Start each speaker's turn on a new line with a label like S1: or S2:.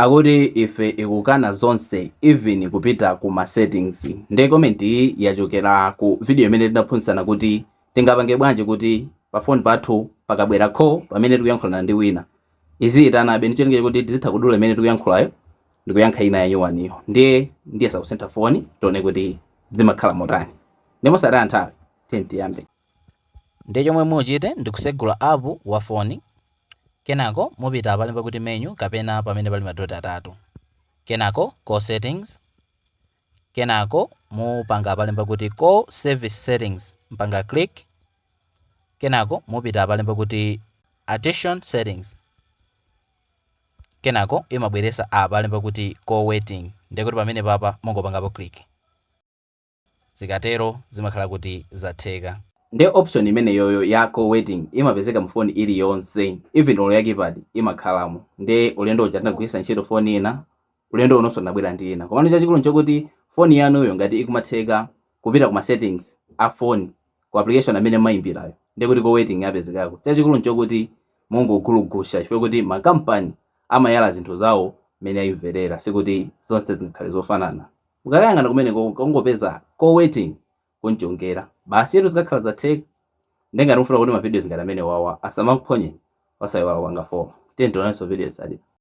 S1: akuti ife ikukana zonse even kupita kuma settings. Ndi comment iyi yachokera ku video imene tidaphunzitsana kuti tingapange bwanji kuti pa phone pathu pakabwera call pamene tikuyankhulana ndi wina iziyitanabe ndi cholinga kuti tizitha kudula imene tikuyankhulayo ndikuyankha ina yayiwaniyo. Ndiye sakusentha phone tione kuti zimakhala motani. Ndimosataya nthawi tiyambe.
S2: Ndi chomwe muchite ndikusegula app wa phone. Kenako mupita pali pakuti menu kapena pamene pali madoti atatu. Kenako call settings. Kenako mupanga pali pakuti call service settings, mpanga click. Kenako mupita pali pakuti attention settings. Kenako imabweresa pali pakuti call waiting, ndikuti pamene papa mungopangapo click. Zikatero zimakhala kuti zatheka.
S1: Ndi option imene yoyo ya call waiting imapezeka mu phone iliyonse, even olo ya keypad imakhalamo. Ndi ulendo uja tinagwisa ntchito phone ina, ulendo unonso nabwera ndi ina. Komano chachikulu nchokuti phone yanuyo ngati ikumatheka kupita kuma settings a phone ku application amene mayimbirayo, ndikuti call waiting yapezekako. Chachikulu nchokuti mungogulugusha chifukwa kuti makampani amayala zinthu zawo mene ayimverera, sikuti zonse zingakhale zofanana. Ukakayang'ana kumene kungopeza call waiting kunchongera basi yetu zikakhala zatheka. Ndengati mufuna kuti ma videos ngati amene wawa asamakuphonye wasayiwala wanga follow. Tiye tionanso videos ali.